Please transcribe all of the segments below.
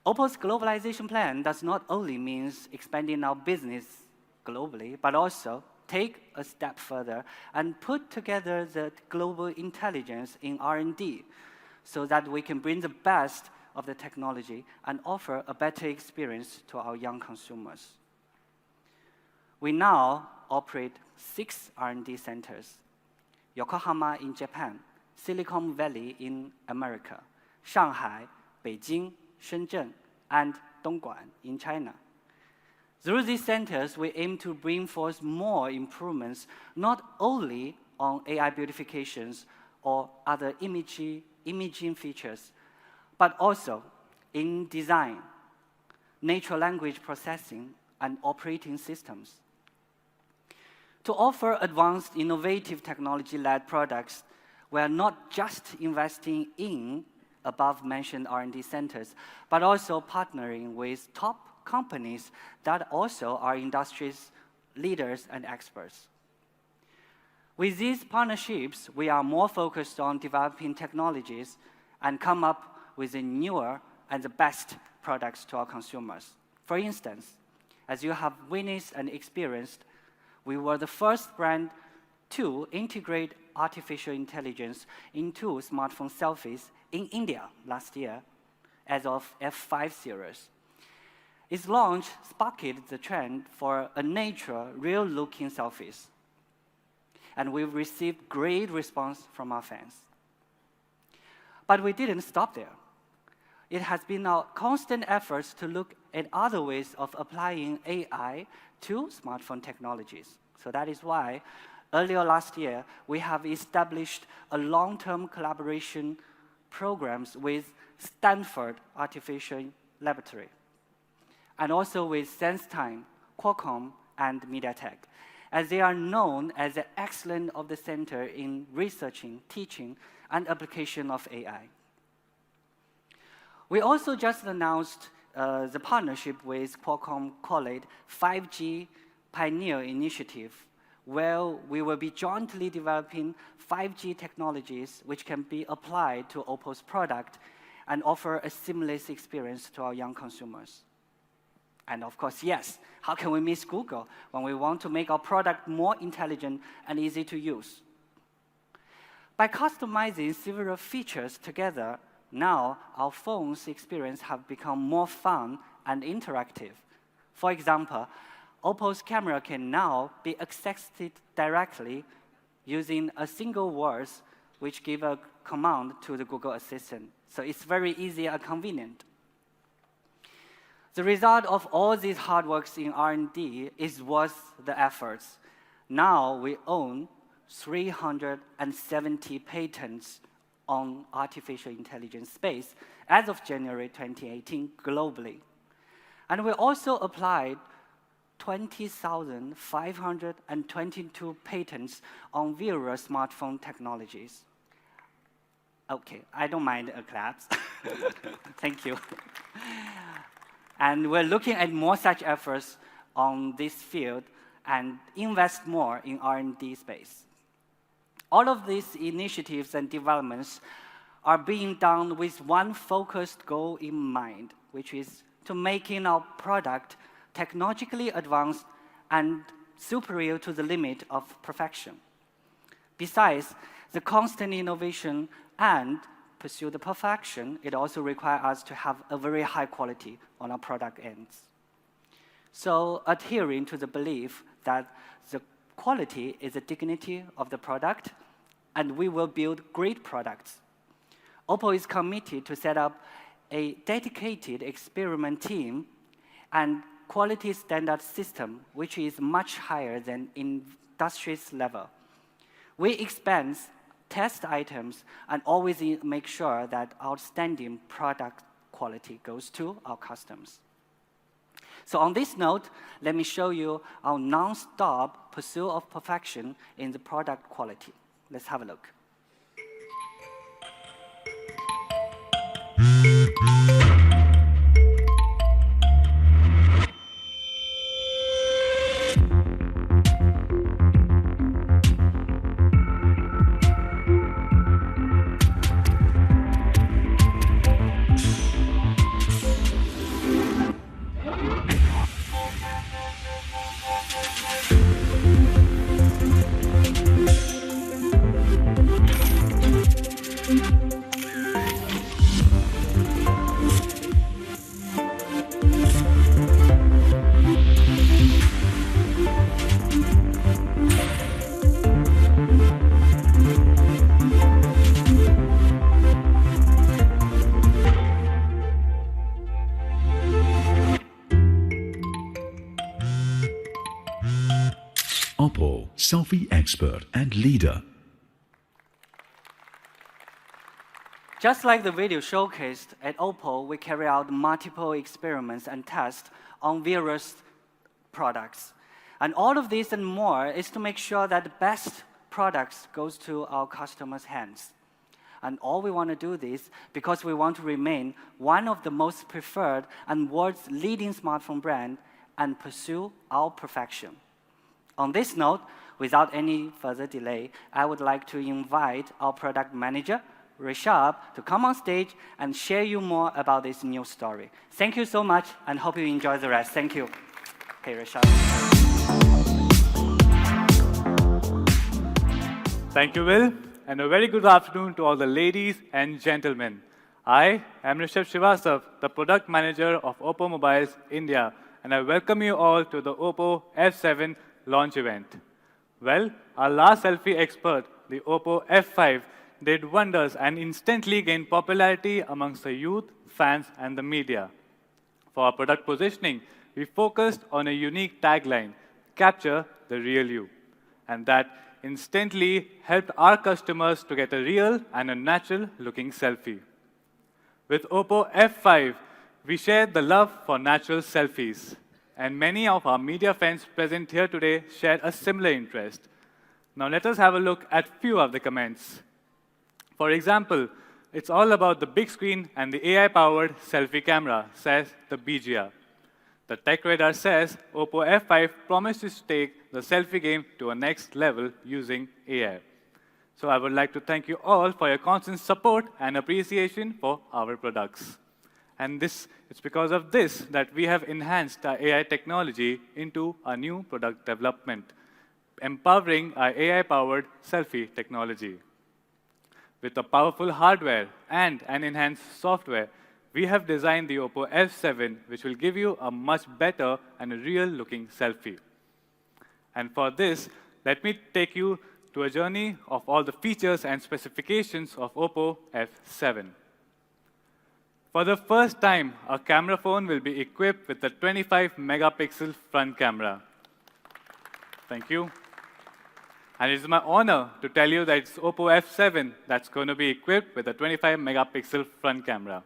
Oppo's globalization plan does not only mean expanding our business globally, but also take a step further and put together the global intelligence in R&D so that we can bring the best of the technology and offer a better experience to our young consumers. We now operate 6 R&D centers: Yokohama in Japan, Silicon Valley in America, Shanghai, Beijing, Shenzhen, and Dongguan in China. Through these centers, we aim to bring forth more improvements, not only on AI beautifications or other imaging features, but also in design, natural language processing, and operating systems. To offer advanced, innovative technology-led products, we are not just investing in above-mentioned R&D centers, but also partnering with top companies that also are industry's leaders and experts. With these partnerships, we are more focused on developing technologies and come up with the newer and the best products to our consumers. For instance, as you have witnessed and experienced, we were the first brand to integrate artificial intelligence into smartphone selfies in India last year as of F5 series. Its launch sparked the trend for a natural, real-looking selfies. And we've received great response from our fans. But we didn't stop there. It has been our constant efforts to look at other ways of applying AI to smartphone technologies. So that is why earlier last year, we have established a long-term collaboration programs with Stanford Artificial Laboratory, and also with SenseTime, Qualcomm, and MediaTek, as they are known as the excellence of the center in researching, teaching, and application of AI. We also just announced the partnership with Qualcomm called 5G Pioneer Initiative, where we will be jointly developing 5G technologies which can be applied to Oppo's product and offer a seamless experience to our young consumers. And of course, yes, how can we miss Google when we want to make our product more intelligent and easy to use? By customizing several features together, now our phone's experience have become more fun and interactive. For example, Oppo's camera can now be accessed directly using a single word which give a command to the Google Assistant. So it's very easy and convenient. The result of all these hard works in R&D is worth the efforts. Now we own 370 patents on artificial intelligence space as of January 2018 globally. And we also applied 20,522 patents on various smartphone technologies. Okay, I don't mind a clap. Thank you. And we're looking at more such efforts on this field and invest more in R&D space. All of these initiatives and developments are being done with one focused goal in mind, which is to making our product technologically advanced and superior to the limit of perfection. Besides the constant innovation and pursue the perfection, it also requires us to have a very high quality on our product ends. So adhering to the belief that the quality is the dignity of the product, and we will build great products. Oppo is committed to set up a dedicated experiment team and quality standard system, which is much higher than industry's level. We expand test items and always make sure that outstanding product quality goes to our customers. So on this note, let me show you our non-stop pursuit of perfection in the product quality. Let's have a look. Oppo, selfie expert and leader. Just like the video showcased, at Oppo, we carry out multiple experiments and tests on various products. And all of this and more is to make sure that the best products goes to our customers' hands. And all we want to do this because we want to remain one of the most preferred and world's leading smartphone brand and pursue our perfection. On this note, without any further delay, I would like to invite our product manager, Rishabh, to come on stage and share you more about this new story. Thank you so much, and hope you enjoy the rest. Thank you. Hey, Rishabh. Thank you, Will, and a very good afternoon to all the ladies and gentlemen. I am Rishabh Srivastav, the product manager of Oppo Mobile India, and I welcome you all to the Oppo F7 Launch Event. Well, our last selfie expert, the Oppo F5, did wonders and instantly gained popularity amongst the youth, fans, and the media. For our product positioning, we focused on a unique tagline, Capture the Real You, and that instantly helped our customers to get a real and a natural-looking selfie. With Oppo F5, we shared the love for natural selfies, and many of our media friends present here today shared a similar interest. Now let us have a look at few of the comments. For example, it's all about the big screen and the AI-powered selfie camera, says the BGR. The Tech Radar says Oppo F5 promises to take the selfie game to a next level using AI. So I would like to thank you all for your constant support and appreciation for our products. And it's because of this that we have enhanced our AI technology into a new product development, empowering our AI-powered selfie technology. With a powerful hardware and an enhanced software, we have designed the Oppo F7, which will give you a much better and a real-looking selfie. And for this, let me take you to a journey of all the features and specifications of Oppo F7. For the first time, a camera phone will be equipped with a 25-megapixel front camera. Thank you. And it is my honor to tell you that it's Oppo F7 that's going to be equipped with a 25-megapixel front camera.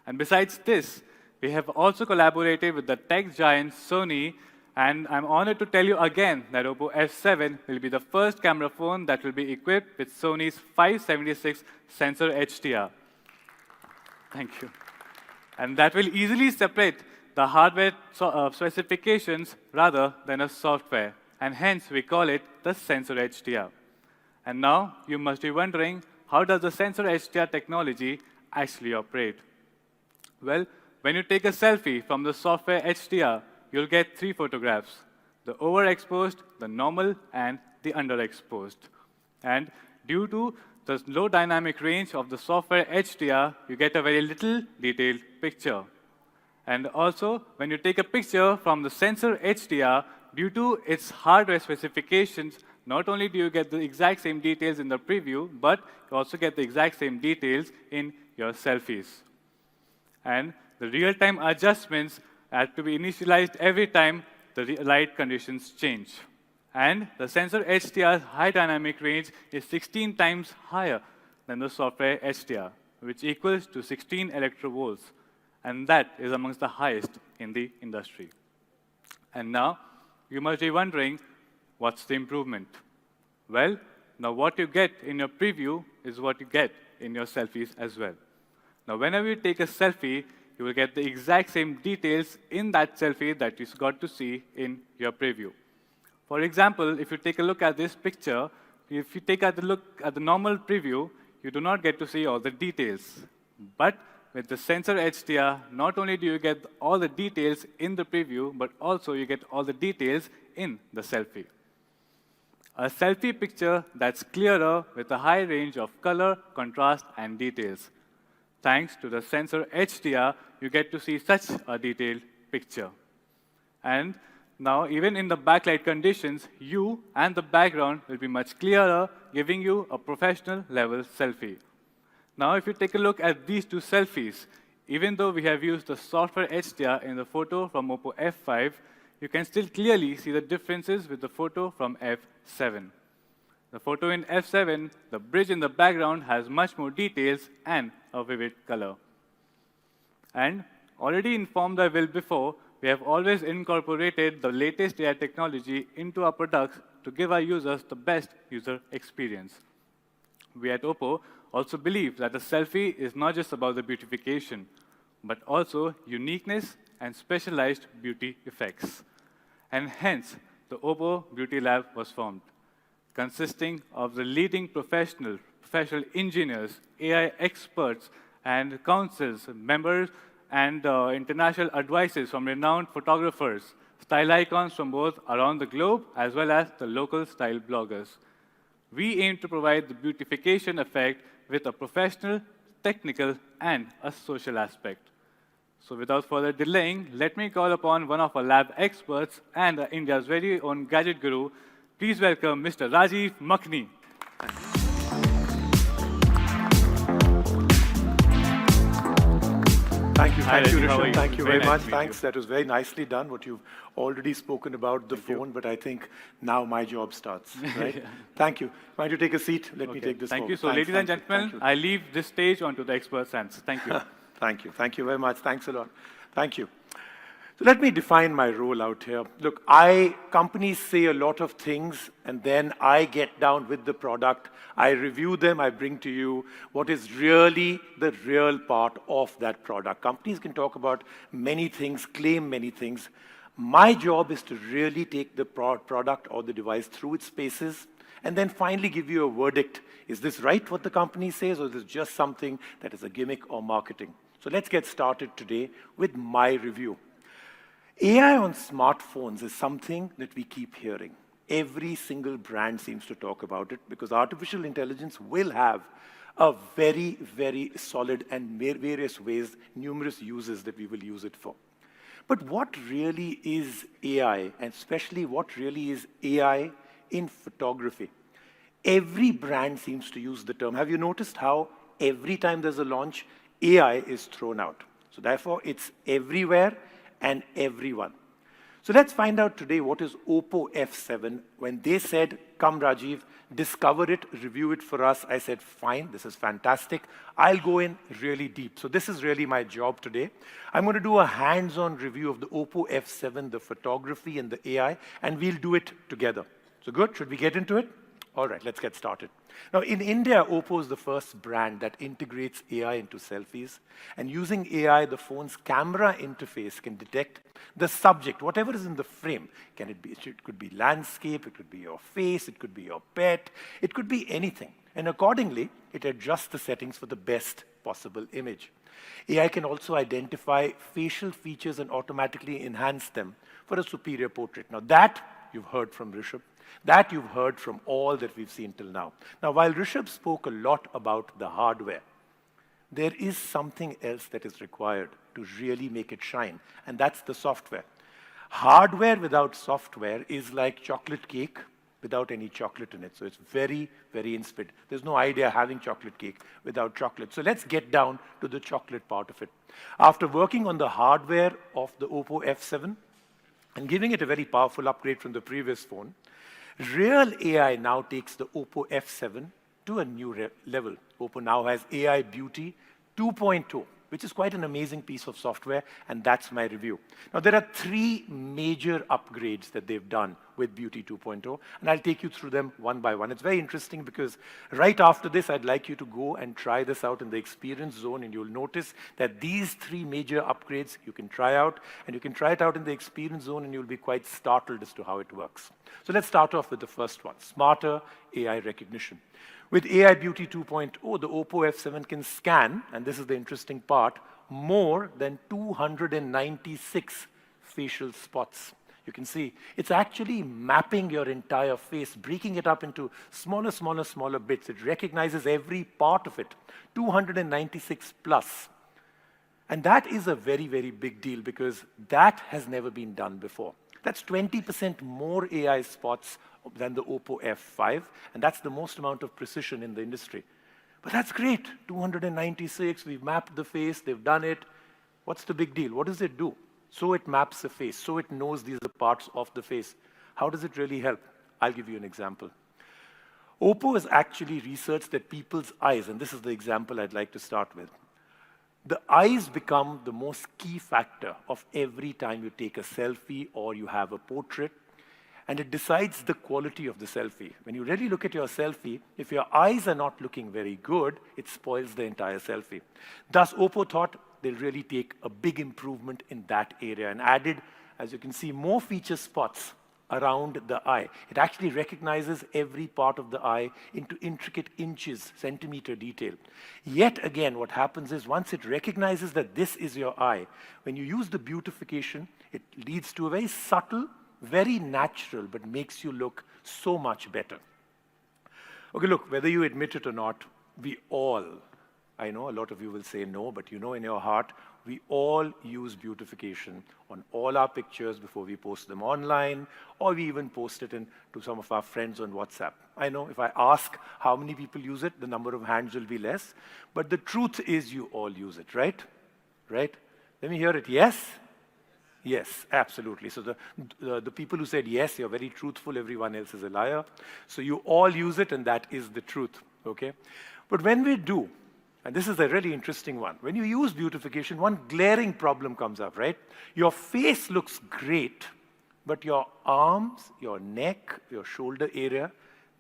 And besides this, we have also collaborated with the tech giant Sony, and I'm honored to tell you again that Oppo F7 will be the first camera phone that will be equipped with Sony's 576 sensor HDR. Thank you. And that will easily separate the hardware specifications rather than a software. And hence we call it the sensor HDR. And now you must be wondering, how does the sensor HDR technology actually operate? Well, when you take a selfie from the software HDR, you'll get 3 photographs: the overexposed, the normal, and the underexposed. And due to the low dynamic range of the software HDR, you get a very little detailed picture. And also, when you take a picture from the sensor HDR, due to its hardware specifications, not only do you get the exact same details in the preview, but you also get the exact same details in your selfies. And the real-time adjustments have to be initialized every time the light conditions change. And the sensor HDR's high dynamic range is 16 times higher than the software HDR, which equals to 16 electrovolts. And that is amongst the highest in the industry. And now, you must be wondering, what's the improvement? Well, now what you get in your preview is what you get in your selfies as well. Now, whenever you take a selfie, you will get the exact same details in that selfie that you got to see in your preview. For example, if you take a look at this picture, if you take a look at the normal preview, you do not get to see all the details. But with the sensor HDR, not only do you get all the details in the preview, but also you get all the details in the selfie. A selfie picture that's clearer with a high range of color, contrast, and details. Thanks to the sensor HDR, you get to see such a detailed picture. And now, even in the backlight conditions, you and the background will be much clearer, giving you a professional level selfie. Now, if you take a look at these 2 selfies, even though we have used the software HDR in the photo from Oppo F5, you can still clearly see the differences with the photo from F7. The photo in F7, the bridge in the background has much more details and a vivid color. And already informed by Will before, we have always incorporated the latest AI technology into our products to give our users the best user experience. We at Oppo also believe that a selfie is not just about the beautification, but also uniqueness and specialized beauty effects. And hence, the Oppo Beauty Lab was formed, consisting of the leading professional engineers, AI experts, and councils, members, and international advices from renowned photographers, style icons from both around the globe, as well as the local style bloggers. We aim to provide the beautification effect with a professional, technical, and a social aspect. So without further delaying, let me call upon one of our lab experts and India's very own gadget guru. Please welcome Mr. Rajiv Makhni. Thank you, Hi, Rajiv, how are Rishabh. you? Thank you very Very nice much. to meet Thanks. you. That was very nicely done, what you've already spoken about, the phone, but I think now my job starts, right? Thank you. Why don't you take a seat? Let me take this Thank forward. you. So, Thanks, ladies and thank you, gentlemen, thank you. I leave this stage onto the expert's hands. Thank you. Thank you. Thank you very much. Thanks a lot. Thank you. So let me define my role out here. Look, companies say a lot of things, and then I get down with the product. I review them. I bring to you what is really the real part of that product. Companies can talk about many things, claim many things. My job is to really take the product or the device through its paces, and then finally give you a verdict. Is this right, what the company says, or is this just something that is a gimmick or marketing? So let's get started today with my review. AI on smartphones is something that we keep hearing. Every single brand seems to talk about it because artificial intelligence will have a very, very solid and various ways, numerous uses that we will use it for. But what really is AI, and especially what really is AI in photography? Every brand seems to use the term. Have you noticed how every time there's a launch, AI is thrown out? So therefore, it's everywhere and everyone. So let's find out today what is Oppo F7. When they said, come Rajiv, discover it, review it for us, I said, fine, this is fantastic. I'll go in really deep. So this is really my job today. I'm going to do a hands-on review of the Oppo F7, the photography and the AI, and we'll do it together. So good, should we get into it? All right, let's get started. Now, in India, Oppo is the first brand that integrates AI into selfies. And using AI, the phone's camera interface can detect the subject, whatever is in the frame. It could be landscape, it could be your face, it could be your pet, it could be anything. And accordingly, it adjusts the settings for the best possible image. AI can also identify facial features and automatically enhance them for a superior portrait. Now, that you've heard from Rishabh. That you've heard from all that we've seen till now. Now, while Rishabh spoke a lot about the hardware, there is something else that is required to really make it shine, and that's the software. Hardware without software is like chocolate cake without any chocolate in it. So it's very, very insipid. There's no idea having chocolate cake without chocolate. So let's get down to the chocolate part of it. After working on the hardware of the Oppo F7 and giving it a very powerful upgrade from the previous phone, Real AI now takes the Oppo F7 to a new level. Oppo now has AI Beauty 2.0, which is quite an amazing piece of software, and that's my review. Now, there are three major upgrades that they've done with Beauty 2.0, and I'll take you through them one by one. It's very interesting because right after this, I'd like you to go and try this out in the experience zone, and you'll notice that these three major upgrades you can try out, and you can try it out in the experience zone, and you'll be quite startled as to how it works. So let's start off with the first one, smarter AI recognition. With AI Beauty 2.0, the Oppo F7 can scan, and this is the interesting part, more than 296 facial spots. You can see it's actually mapping your entire face, breaking it up into smaller bits. It recognizes every part of it, 296 plus. And that is a very, very big deal because that has never been done before. That's 20% more AI spots than the Oppo F5, and that's the most amount of precision in the industry. But that's great, 296, we've mapped the face, they've done it. What's the big deal? What does it do? so it maps the face, so it knows these are parts of the face. How does it really help? I'll give you an example. Oppo has actually researched that people's eyes, and this is the example I'd like to start with. The eyes become the most key factor of every time you take a selfie or you have a portrait, and it decides the quality of the selfie. When you really look at your selfie, if your eyes are not looking very good, it spoils the entire selfie. Thus, Oppo thought they'll really take a big improvement in that area and added, as you can see, more feature spots around the eye. It actually recognizes every part of the eye into intricate inches, centimeter detail. Yet again, what happens is once it recognizes that this is your eye, when you use the beautification, it leads to a very subtle, very natural, but makes you look so much better. Okay, look, whether you admit it or not, we all, I know a lot of you will say no, but you know in your heart, we all use beautification on all our pictures before we post them online, or we even post it to some of our friends on WhatsApp. I know if I ask how many people use it, the number of hands will be less, but the truth is you all use it, right? Right? Let me hear it, yes? Yes, absolutely. So the people who said yes, you're very truthful, everyone else is a liar. So you all use it, and that is the truth, okay? But when we do, and this is a really interesting one. When you use beautification, one glaring problem comes up, right? Your face looks great, but your arms, your neck, your shoulder area,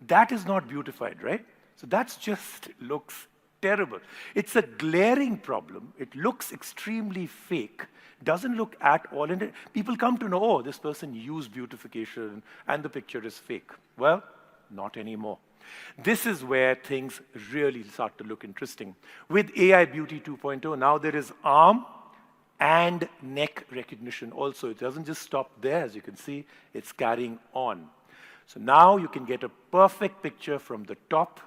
that is not beautified, right? So that just looks terrible. It's a glaring problem. It looks extremely fake. Doesn't look at all. And people come to know, oh, this person used beautification and the picture is fake. Well, not anymore. This is where things really start to look interesting. With AI Beauty 2.0, now there is arm and neck recognition also. It doesn't just stop there, as you can see, it's carrying on. So now you can get a perfect picture from the top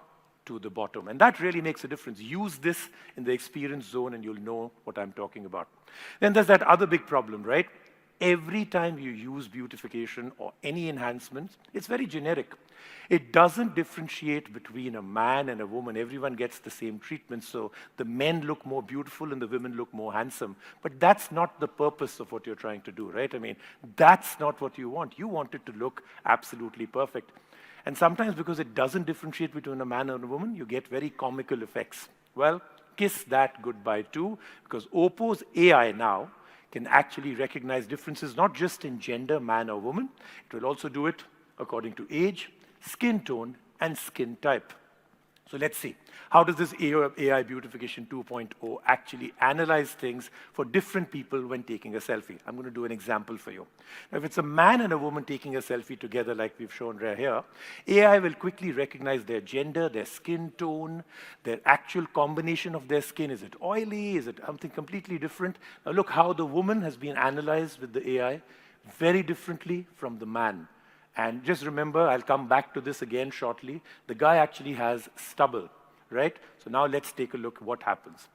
to the bottom. And that really makes a difference. Use this in the experience zone and you'll know what I'm talking about. Then there's that other big problem, right? Every time you use beautification or any enhancements, it's very generic. It doesn't differentiate between a man and a woman. Everyone gets the same treatment, so the men look more beautiful and the women look more handsome. But that's not the purpose of what you're trying to do, right? I mean, that's not what you want. You want it to look absolutely perfect. And sometimes because it doesn't differentiate between a man and a woman, you get very comical effects. Well, kiss that goodbye too, because Oppo's AI now can actually recognize differences not just in gender, man or woman. It will also do it according to age, skin tone, and skin type. So let's see. How does this AI Beautification 2.0 actually analyze things for different people when taking a selfie? I'm going to do an example for you. Now, if it's a man and a woman taking a selfie together like we've shown right here, AI will quickly recognize their gender, their skin tone, their actual combination of their skin. Is it oily? Is it something completely different? Now look how the woman has been analyzed with the AI very differently from the man. And just remember, I'll come back to this again shortly, the guy actually has stubble, right? So now let's take a look at what happens.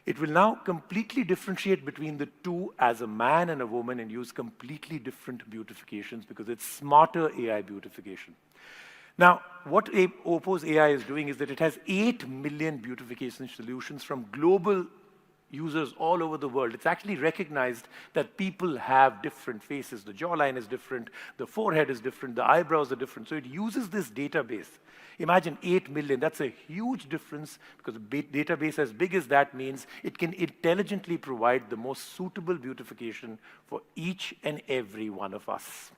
It will now completely differentiate between the two as a man and a woman and use completely different beautifications because it's smarter AI beautification. Now, what Oppo's AI is doing is that it has 8 million beautification solutions from global users all over the world. It's actually recognized that people have different faces. The jawline is different, the forehead is different, the eyebrows are different. So it uses this database. Imagine 8 million, that's a huge difference because a database as big as that means it can intelligently provide the most suitable beautification for each and every one of us.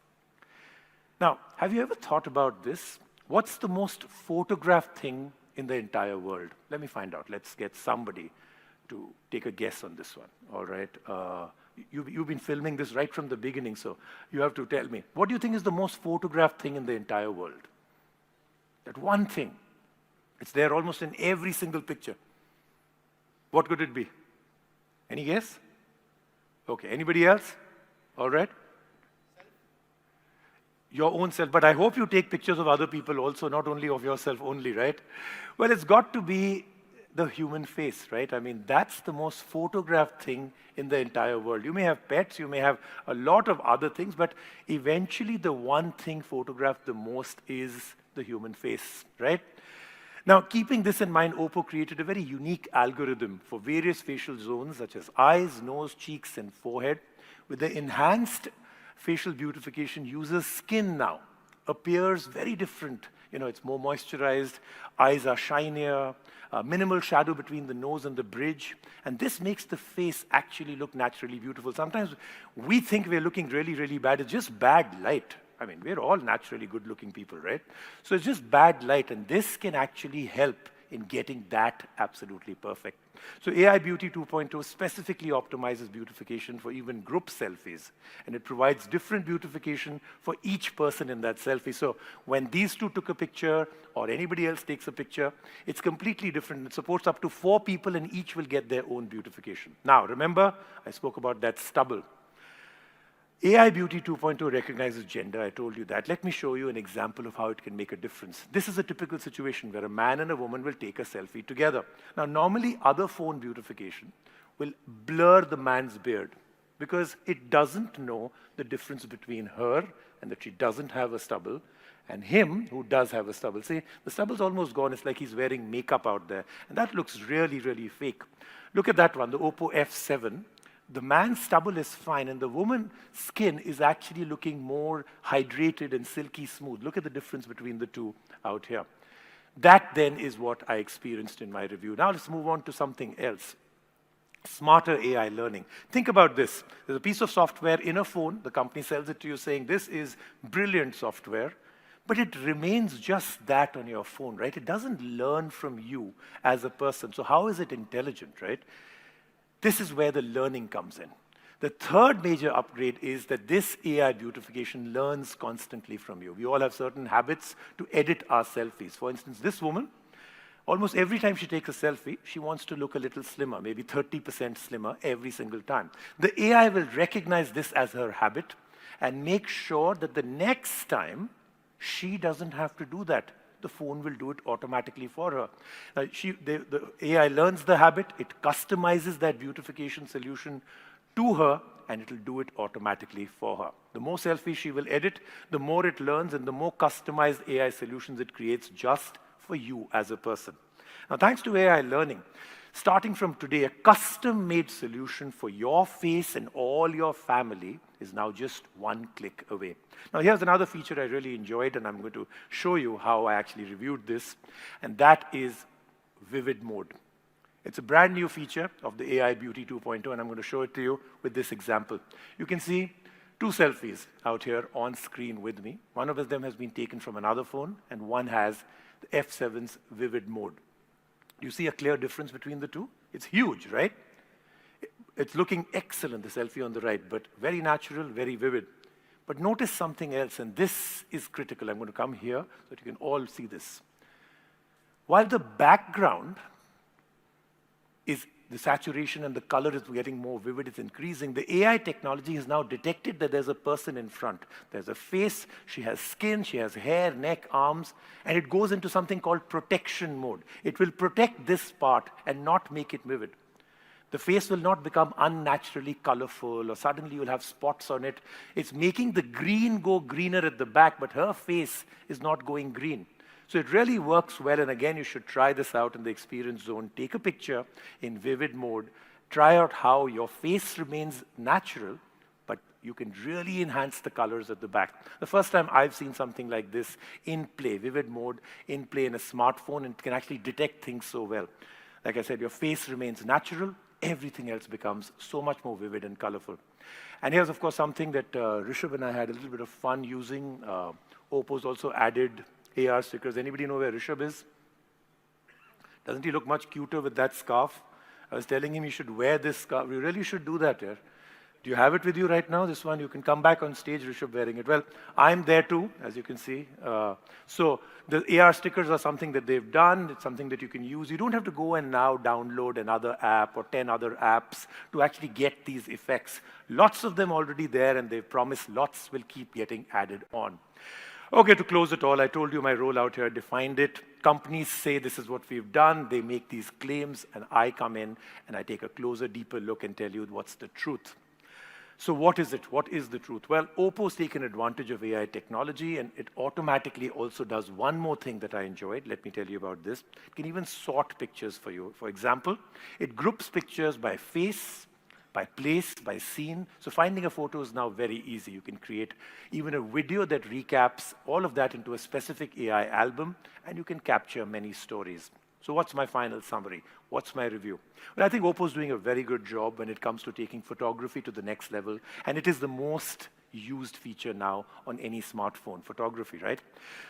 Now, have you ever thought about this? What's the most photographed thing in the entire world? Let me find out. Let's get somebody to take a guess on this one, all right? You've been filming this right from the beginning, so you have to tell me. What do you think is the most photographed thing in the entire world? That one thing. It's there almost in every single picture. What could it be? Any guess? Okay, anybody else? All right? Your own self, but I hope you take pictures of other people also, not only of yourself only, right? Well, it's got to be the human face, right? I mean, that's the most photographed thing in the entire world. You may have pets, you may have a lot of other things, but eventually the one thing photographed the most is the human face, right? Now, keeping this in mind, Oppo created a very unique algorithm for various facial zones such as eyes, nose, cheeks, and forehead, With the enhanced facial beautification, users' skin now appears very different. You know, it's more moisturized, eyes are shinier, minimal shadow between the nose and the bridge, and this makes the face actually look naturally beautiful. Sometimes we think we're looking really, really bad. It's just bad light. I mean, we're all naturally good-looking people, right? So it's just bad light, and this can actually help in getting that absolutely perfect. So AI Beauty 2.0 specifically optimizes beautification for even group selfies, and it provides different beautification for each person in that selfie. So when these two took a picture, or anybody else takes a picture, it's completely different. It supports up to 4 people, and each will get their own beautification. Now, remember, I spoke about that stubble. AI Beauty 2.0 recognizes gender, I told you that. Let me show you an example of how it can make a difference. This is a typical situation where a man and a woman will take a selfie together. Now, normally other phone beautification will blur the man's beard because it doesn't know the difference between her and that she doesn't have a stubble and him who does have a stubble. See, the stubble's almost gone. It's like he's wearing makeup out there. And that looks really, really fake. Look at that one, the Oppo F7. The man's stubble is fine, and the woman's skin is actually looking more hydrated and silky smooth. Look at the difference between the two out here. That then is what I experienced in my review. Now let's move on to something else. Smarter AI learning. Think about this. There's a piece of software in a phone. The company sells it to you saying, this is brilliant software, but it remains just that on your phone, right? It doesn't learn from you as a person. So how is it intelligent, right? This is where the learning comes in. The third major upgrade is that this AI beautification learns constantly from you. We all have certain habits to edit our selfies. For instance, this woman, almost every time she takes a selfie, she wants to look a little slimmer, maybe 30% slimmer every single time. The AI will recognize this as her habit and make sure that the next time she doesn't have to do that. The phone will do it automatically for her. The AI learns the habit, it customizes that beautification solution to her, and it'll do it automatically for her. The more selfies she will edit, the more it learns, and the more customized AI solutions it creates just for you as a person. Now, thanks to AI learning, starting from today, a custom-made solution for your face and all your family is now just one click away. Now, here's another feature I really enjoyed, and I'm going to show you how I actually reviewed this, and that is Vivid Mode. It's a brand new feature of the AI Beauty 2.0, and I'm going to show it to you with this example. You can see 2 selfies out here on screen with me. One of them has been taken from another phone, and one has the F7's Vivid Mode. You see a clear difference between the two? It's huge, right? It's looking excellent, the selfie on the right, but very natural, very vivid. But notice something else, and this is critical. I'm going to come here so that you can all see this. While the background is the saturation and the color is getting more vivid, it's increasing, the AI technology has now detected that there's a person in front. There's a face, she has skin, she has hair, neck, arms, and it goes into something called protection mode. It will protect this part and not make it vivid. The face will not become unnaturally colorful, or suddenly you'll have spots on it. It's making the green go greener at the back, but her face is not going green. So it really works well, and again, you should try this out in the experience zone. Take a picture in vivid mode, try out how your face remains natural, but you can really enhance the colors at the back. The first time I've seen something like this in play, vivid mode, in play in a smartphone, and it can actually detect things so well. Like I said, your face remains natural, everything else becomes so much more vivid and colorful. And here's, of course, something that Rishabh and I had a little bit of fun using. Oppo's also added AR stickers. Anybody know where Rishabh is? Doesn't he look much cuter with that scarf? I was telling him he should wear this scarf. We really should do that here. Do you have it with you right now, this one? You can come back on stage, Rishabh, wearing it. Well, I'm there too, as you can see. So the AR stickers are something that they've done. It's something that you can use. You don't have to go and now download another app or 10 other apps to actually get these effects. Lots of them already there, and they've promised lots will keep getting added on. Okay, to close it all, I told you my role out here, defined it. Companies say this is what we've done. They make these claims, and I come in and I take a closer, deeper look and tell you what's the truth. So what is it? What is the truth? Well, Oppo's taken advantage of AI technology, and it automatically also does one more thing that I enjoyed. Let me tell you about this. It can even sort pictures for you. For example, it groups pictures by face, by place, by scene. So finding a photo is now very easy. You can create even a video that recaps all of that into a specific AI album, and you can capture many stories. So what's my final summary? What's my review? Well, I think Oppo's doing a very good job when it comes to taking photography to the next level, and it is the most used feature now on any smartphone, photography, right?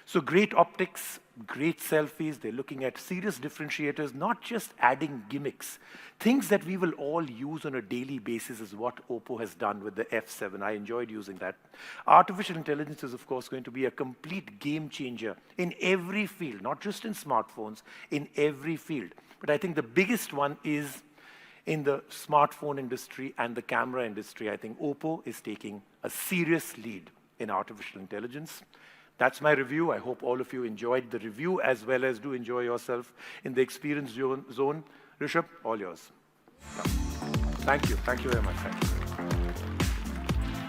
So great optics, great selfies. They're looking at serious differentiators, not just adding gimmicks. Things that we will all use on a daily basis is what Oppo has done with the F7. I enjoyed using that. Artificial intelligence is, of course, going to be a complete game changer in every field, not just in smartphones, in every field. But I think the biggest one is in the smartphone industry and the camera industry. I think Oppo is taking a serious lead in artificial intelligence. That's my review. I hope all of you enjoyed the review as well as do enjoy yourself in the experience zone. Rishabh, all yours. Thank you. Thank you very much. Thank you.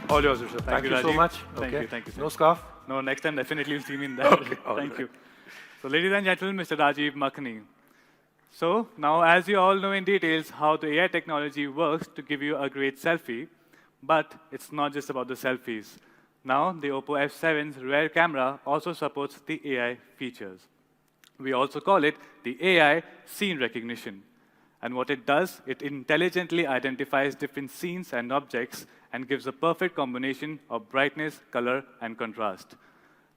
All yours, Rishabh. Thank you so much. Thank you. Thank you, sir. No scarf? No, next time definitely you'll see me in that. Okay, Thank you. So ladies and gentlemen, Mr. Rajiv Makhani. So now, as you all know in details how the AI technology works to give you a great selfie, but it's not just about the selfies. Now, the Oppo F7's rear camera also supports the AI features. We also call it the AI scene recognition. And what it does, it intelligently identifies different scenes and objects and gives a perfect combination of brightness, color, and contrast.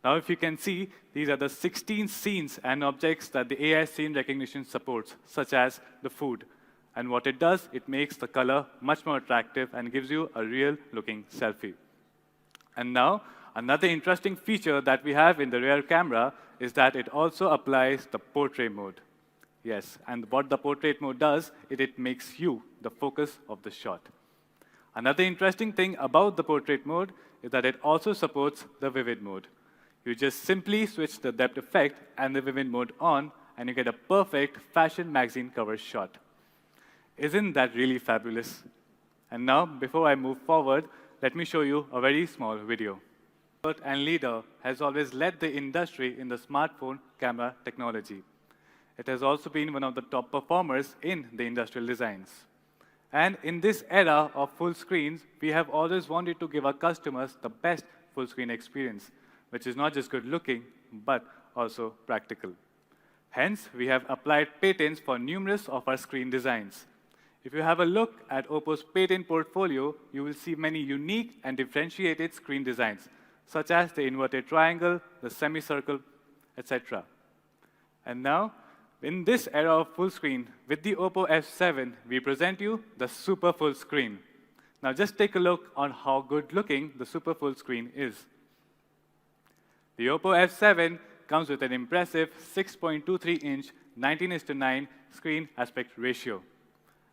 Now, if you can see, these are the 16 scenes and objects that the AI scene recognition supports, such as the food. And what it does, it makes the color much more attractive and gives you a real-looking selfie. And now, another interesting feature that we have in the rear camera is that it also applies the portrait mode. Yes, and what the portrait mode does, it makes you the focus of the shot. Another interesting thing about the portrait mode is that it also supports the vivid mode. You just simply switch the depth effect and the vivid mode on, and you get a perfect fashion magazine cover shot. Isn't that really fabulous? And now, before I move forward, let me show you a very small video. Expert and leader has always led the industry in the smartphone camera technology. It has also been one of the top performers in the industrial designs. And in this era of full screens, we have always wanted to give our customers the best full screen experience, which is not just good looking, but also practical. Hence, we have applied patents for numerous of our screen designs. If you have a look at Oppo's patent portfolio, you will see many unique and differentiated screen designs, such as the inverted triangle, the semicircle, etc. And now, in this era of full screen, with the Oppo F7, we present you the super full screen. Now just take a look on how good looking the super full screen is. The Oppo F7 comes with an impressive 6.23-inch 19:9 screen aspect ratio.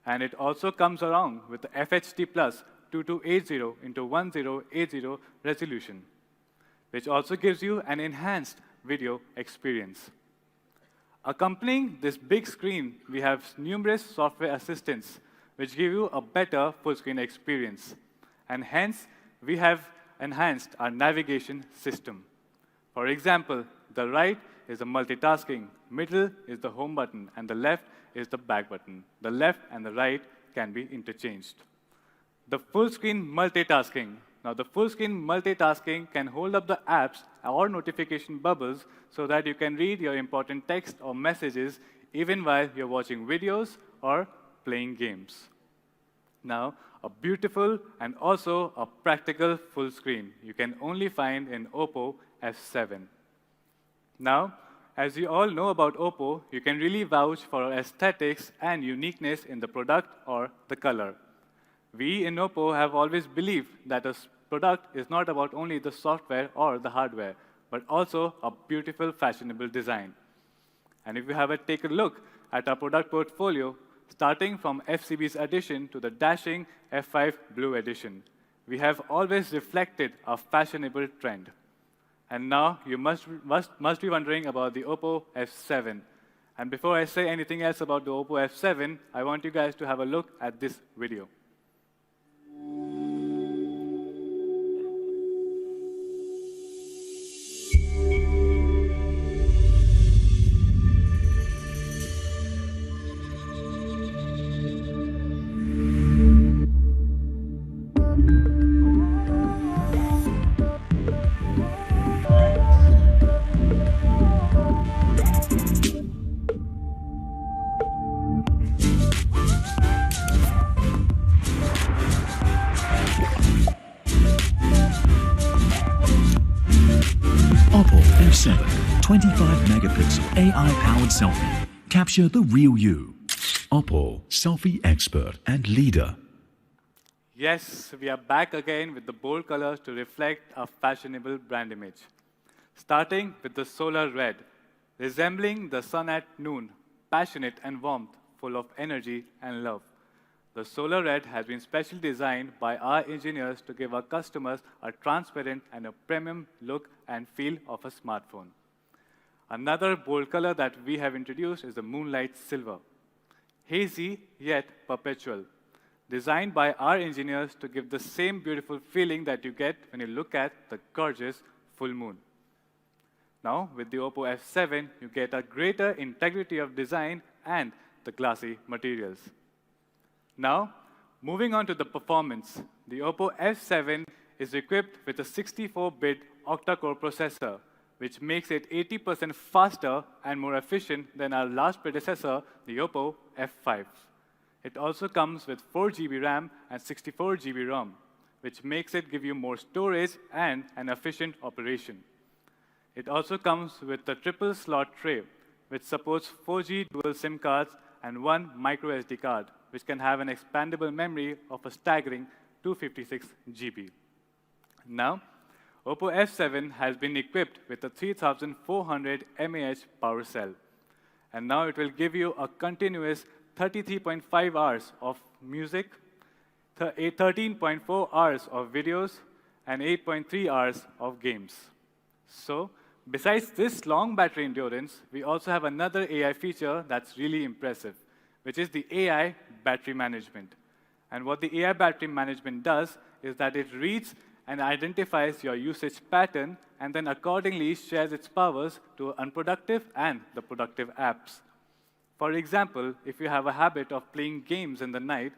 And it also comes along with the FHD Plus 2280x1080 resolution, which also gives you an enhanced video experience. Accompanying this big screen, we have numerous software assistants, which give you a better full-screen experience. And hence, we have enhanced our navigation system. For example, the right is the multitasking, middle is the home button, and the left is the back button. The left and the right can be interchanged. The full-screen multitasking. Now, the full-screen multitasking can hold up the apps or notification bubbles so that you can read your important text or messages even while you're watching videos or playing games. Now, a beautiful and also a practical full screen you can only find in Oppo F7. Now, as you all know about Oppo, you can really vouch for aesthetics and uniqueness in the product or the color. We in Oppo have always believed that a product is not about only the software or the hardware, but also a beautiful, fashionable design. And if you have take a look at our product portfolio, starting from FCB's edition to the dashing F5 Blue edition, we have always reflected a fashionable trend. And now you must be wondering about the Oppo F7. And before I say anything else about the Oppo F7, I want you guys to have a look at this video. F7 25 megapixel AI-powered selfie. Capture the real you. Oppo, selfie expert and leader. Yes, we are back again with the bold colors to reflect our fashionable brand image. Starting with the solar red, resembling the sun at noon, passionate and warmth, full of energy and love. The solar red has been specially designed by our engineers to give our customers a transparent and a premium look and feel of a smartphone. Another bold color that we have introduced is the moonlight silver. Hazy yet perpetual. Designed by our engineers to give the same beautiful feeling that you get when you look at the gorgeous full moon. Now, with the Oppo F7, you get a greater integrity of design and the glassy materials. Now, moving on to the performance, the Oppo F7 is equipped with a 64-bit octa-core processor, which makes it 80% faster and more efficient than our last predecessor, the Oppo F5. It also comes with 4 GB RAM and 64 GB ROM, which makes it give you more storage and an efficient operation. It also comes with a triple slot tray, which supports 4G dual SIM cards and 1 micro SD card, which can have an expandable memory of a staggering 256 GB. Now, Oppo F7 has been equipped with a 3400 mAh power cell. And now it will give you a continuous 33.5 hours of music, 13.4 hours of videos, and 8.3 hours of games. So, besides this long battery endurance, we also have another AI feature that's really impressive, which is the AI battery management. And what the AI battery management does is that it reads and identifies your usage pattern and then accordingly shares its powers to unproductive and the productive apps. For example, if you have a habit of playing games in the night,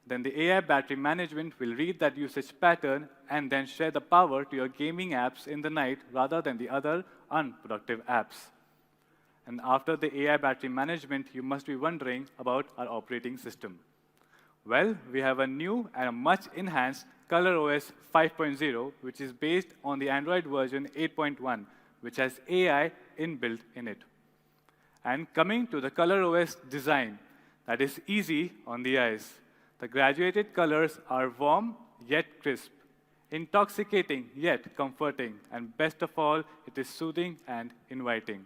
then the AI battery management will read that usage pattern and then share the power to your gaming apps in the night rather than the other unproductive apps. And after the AI battery management, you must be wondering about our operating system. Well, we have a new and a much enhanced ColorOS 5.0, which is based on the Android version 8.1, which has AI inbuilt in it. And coming to the ColorOS design, that is easy on the eyes. The graduated colors are warm yet crisp, intoxicating yet comforting, and best of all, it is soothing and inviting.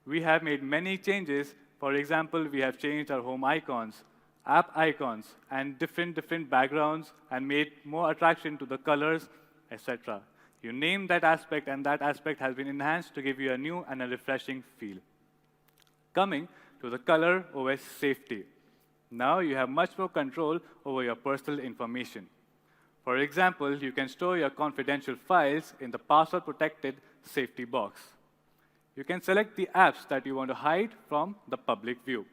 We have made many changes. For example, we have changed our home icons, app icons, and different backgrounds, and made more attraction to the colors, etc. You name that aspect, and that aspect has been enhanced to give you a new and a refreshing feel. Coming to the ColorOS safety. Now you have much more control over your personal information. For example, you can store your confidential files in the password-protected safety box. You can select the apps that you want to hide from the public view.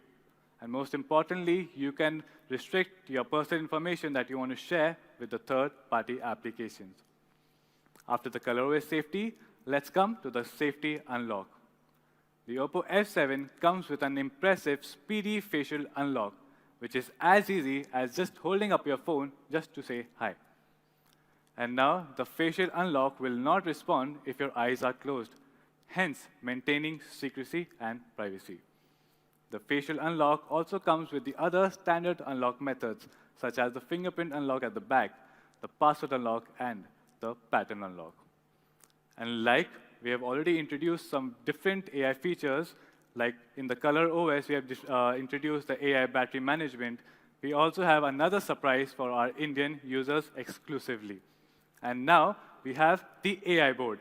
And most importantly, you can restrict your personal information that you want to share with the third-party applications. After the ColorOS safety, let's come to the safety unlock. The Oppo F7 comes with an impressive speedy facial unlock, which is as easy as just holding up your phone just to say hi. And now, the facial unlock will not respond if your eyes are closed, hence maintaining secrecy and privacy. The facial unlock also comes with the other standard unlock methods, such as the fingerprint unlock at the back, the password unlock, and the pattern unlock. And like we have already introduced some different AI features, like in the ColorOS, we have introduced the AI battery management. We also have another surprise for our Indian users exclusively. And now we have the AI board.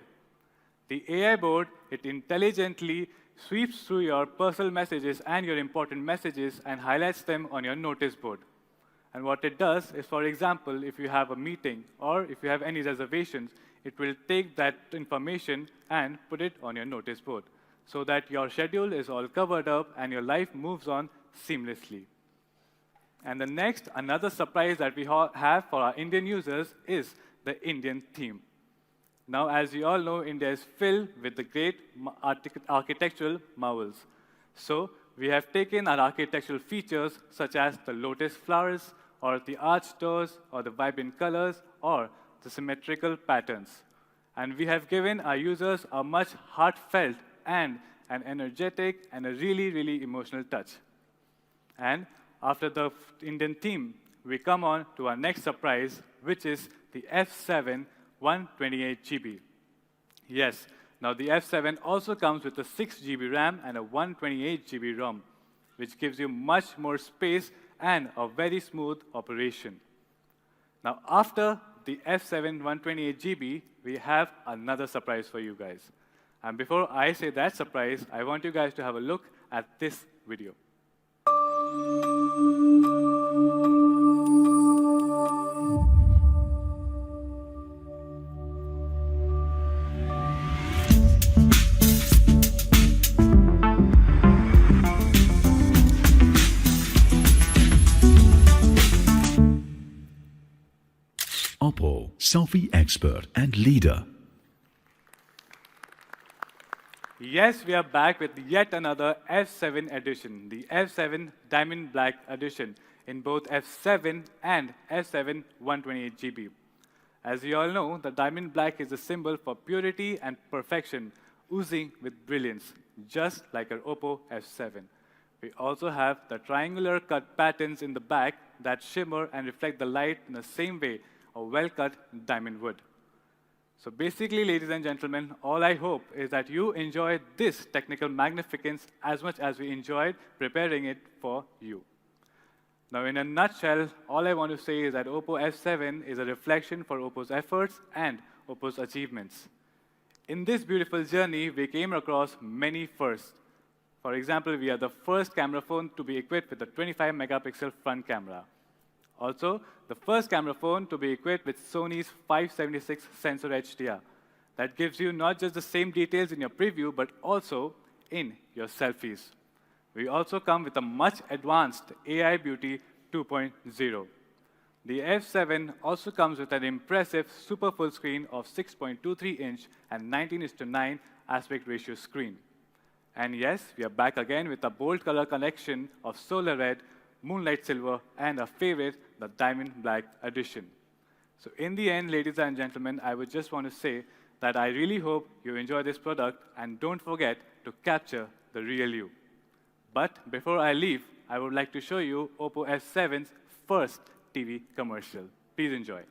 The AI board, it intelligently sweeps through your personal messages and your important messages and highlights them on your notice board. And what it does is, for example, if you have a meeting or if you have any reservations, it will take that information and put it on your notice board so that your schedule is all covered up and your life moves on seamlessly. And the next, another surprise that we have for our Indian users is the Indian theme. Now, as you all know, India is filled with the great architectural marvels. So we have taken our architectural features, such as the lotus flowers, or the arched doors, or the vibrant colors, or the symmetrical patterns. And we have given our users a much heartfelt and an energetic and a really, really emotional touch. And after the Indian theme, we come on to our next surprise, which is the F7 128GB. Yes, now the F7 also comes with a 6GB RAM and a 128GB ROM, which gives you much more space and a very smooth operation. Now, after the F7 128GB, we have another surprise for you guys. And before I say that surprise, I want you guys to have a look at this video. Oppo, selfie expert and leader. Yes, we are back with yet another F7 edition, the F7 Diamond Black edition, in both F7 and F7 128GB. As you all know, the Diamond Black is a symbol for purity and perfection, oozing with brilliance, just like our Oppo F7. We also have the triangular cut patterns in the back that shimmer and reflect the light in the same way a well-cut diamond would. So basically, ladies and gentlemen, all I hope is that you enjoy this technical magnificence as much as we enjoyed preparing it for you. Now, in a nutshell, all I want to say is that Oppo F7 is a reflection for Oppo's efforts and Oppo's achievements. In this beautiful journey, we came across many firsts. For example, we are the first camera phone to be equipped with a 25-megapixel front camera. Also, the first camera phone to be equipped with Sony's 576 sensor HDR. That gives you not just the same details in your preview, but also in your selfies. We also come with a much advanced AI Beauty 2.0. The F7 also comes with an impressive super full screen of 6.23-inch and 19:9 aspect ratio screen. And yes, we are back again with a bold color collection of Solar Red, Moonlight Silver, and our favorite, the Diamond Black edition. So in the end, ladies and gentlemen, I would just want to say that I really hope you enjoy this product and don't forget to capture the real you. But before I leave, I would like to show you Oppo F7's first TV commercial. Please enjoy.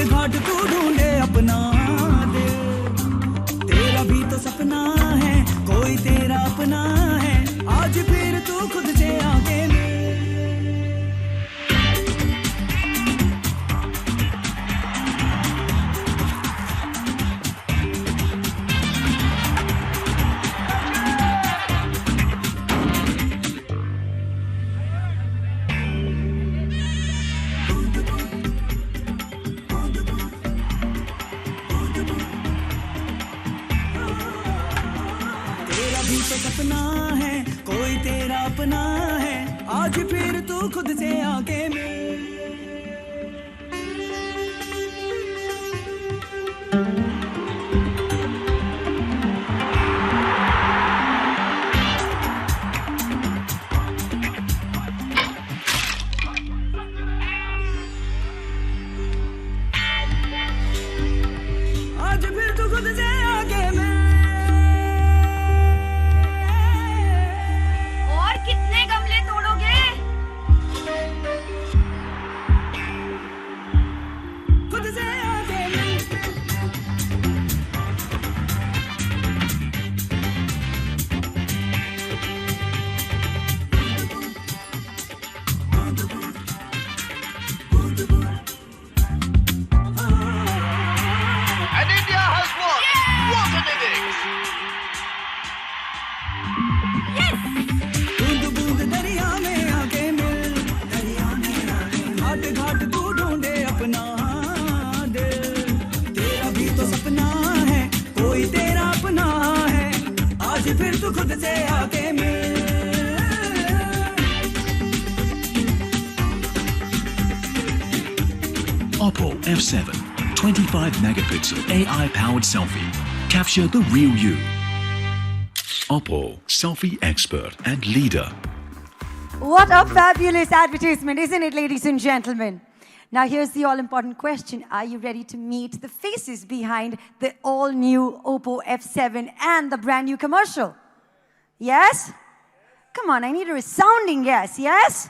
घाट तू ढूंढे अपना दिल तेरा भी तो सपना है कोई तेरा अपना है आज फिर तू खुद से आगे मिल सपना है कोई तेरा अपना है आज फिर तू खुद से आके मिल आज फिर तू खुद से आके मिल कितने गमले तोड़ोगे? खुद से आगे And India has won! What an innings! बूंद बूंद दरिया में आके मिल घाट घाट तू ढूंढे अपना दिल तेरा भी तो सपना है कोई तेरा अपना है आज फिर तू खुद से आके मिल Oppo F7 25 megapixel AI-powered selfie. Capture the real you. Oppo, selfie expert and leader. What a fabulous advertisement, isn't it, ladies and gentlemen? Now, here's the all-important question. Are you ready to meet the faces behind the all-new Oppo F7 and the brand-new commercial? Yes? Come on, I need a resounding yes. Yes?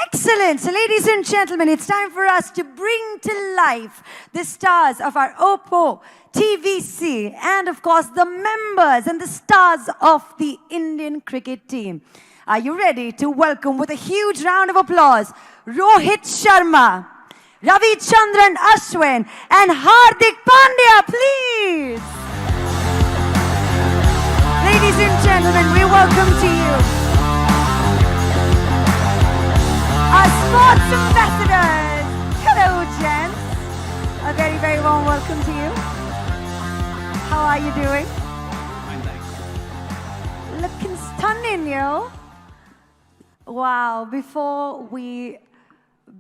Excellent. So, ladies and gentlemen, it's time for us to bring to life the stars of our Oppo TVC and, of course, the members and the stars of the Indian cricket team. Are you ready to welcome with a huge round of applause Rohit Sharma, Ravichandran Ashwin, and Hardik Pandya, please? Ladies and gentlemen, we welcome to you our sports ambassadors. Hello, gents. A very, very warm welcome to you. How are you doing? Fine, thanks. Looking stunning, yo. Wow. Before we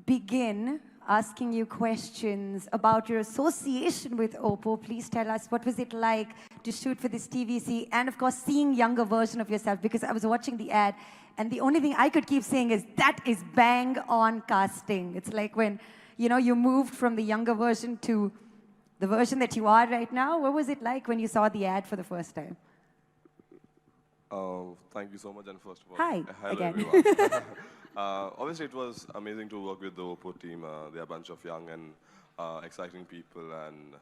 begin asking you questions about your association with Oppo, please tell us what was it like to shoot for this TVC and, of course, seeing younger version of yourself, because I was watching the ad and the only thing I could keep saying is that is bang on casting. It's like when, you know, you moved from the younger version to the version that you are right now. What was it like when you saw the ad for the first time? Thank you so much, and first of all, Hi, hello again. everyone. Obviously, it was amazing to work with the Oppo team. They're a bunch of young and exciting people, and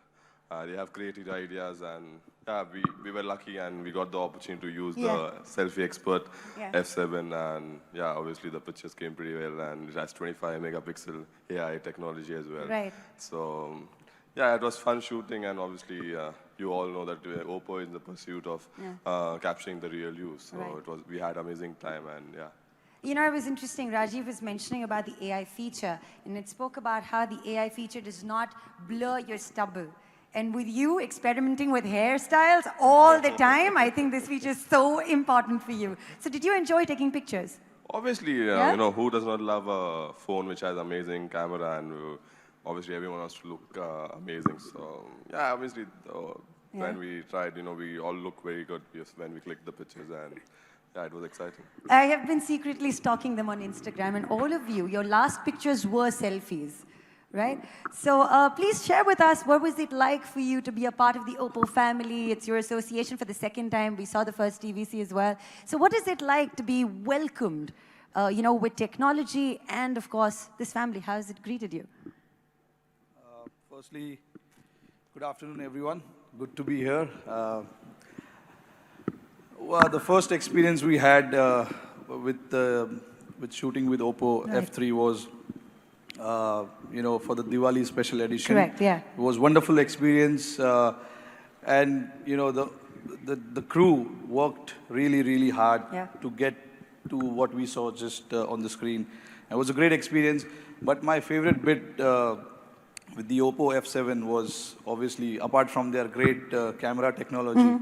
they have creative ideas. And yeah, we were lucky, and we got the opportunity to use the selfie expert F7. And yeah, obviously the pictures came pretty well, and it has 25 megapixel AI technology as well. Right. So yeah, it was fun shooting, and obviously you all know that Oppo is in the pursuit of capturing the real you. So we had amazing time, and yeah. You know, it was interesting. Rajiv was mentioning about the AI feature, and it spoke about how the AI feature does not blur your stubble. And with you experimenting with hairstyles all the time, I think this feature is so important for you. So did you enjoy taking pictures? Obviously, you know, who does not love a phone which has amazing camera, and obviously everyone wants to look amazing. So yeah, obviously when we tried, you know, we all look very good when we clicked the pictures, and yeah, it was exciting. I have been secretly stalking them on Instagram, and all of you, your last pictures were selfies, right? So please share with us, what was it like for you to be a part of the Oppo family? It's your association for the second time. We saw the first TVC as well. So what is it like to be welcomed, you know, with technology and, of course, this family? How has it greeted you? Firstly, good afternoon, everyone. Good to be here. Well, the first experience we had with shooting with Oppo F3 was, you know, for the Diwali special edition. Correct, yeah. It was a wonderful experience, and you know, the crew worked really, really hard to get to what we saw just on the screen. It was a great experience, but my favorite bit with the Oppo F7 was obviously, apart from their great camera technology,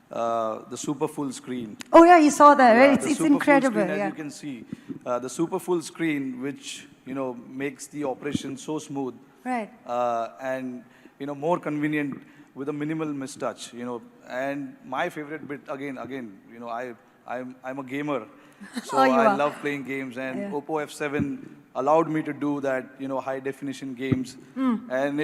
the super full screen. Oh yeah, you saw that, right? It's incredible. Screen, as you can see, the super full screen, which, you know, makes the operation so smooth, right? And, you know, more convenient with a minimal mistouch. You know, and my favorite bit again, you know, I'm a gamer, so I love playing games, and Oppo F7 allowed me to do that, you know, high definition games, and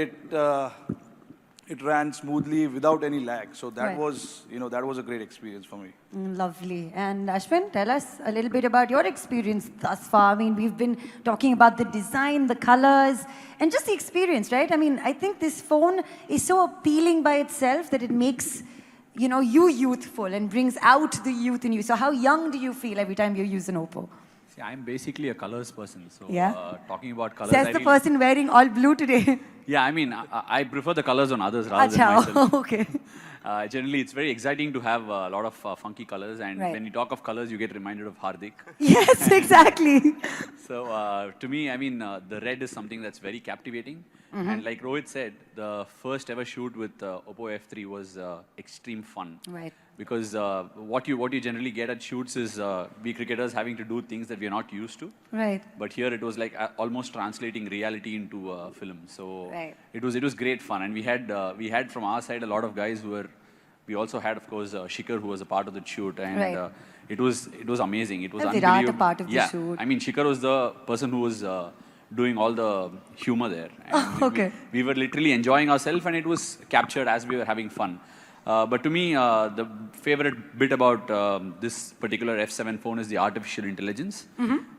it ran smoothly without any lag. So that was, you know, that was a great experience for me. Lovely. And Ashwin, tell us a little bit about your experience thus far. I mean, we've been talking about the design, the colors, and just the experience, right? I mean, I think this phone is so appealing by itself that it makes, you know, you youthful and brings out the youth in you. So how young do you feel every time you use an Oppo? See, I'm basically a colors person, so talking about colors... Says the person wearing all blue today. Yeah, I mean, I prefer the colors on others rather than myself. Okay. Generally, it's very exciting to have a lot of funky colors, and when you talk of colors, you get reminded of Hardik. Yes, exactly. So to me, I mean, the red is something that's very captivating, And like Rohit said, the first ever shoot with Oppo F3 was extreme fun. Right. Because what you generally get at shoots is we cricketers having to do things that we are not used to. Right. But here it was like almost translating reality into film. So Right. it was great fun, and we had from our side a lot of guys who were. We also had, of course, Shikhar, who was a part of the shoot, and Right. it was amazing. It was And Virat, unbelievable. a part of the yeah. shoot. I mean, Shikhar was the person who was doing all the humor there. And Okay. we were literally enjoying ourselves, and it was captured as we were having fun. But to me, the favorite bit about this particular F7 phone is the artificial intelligence.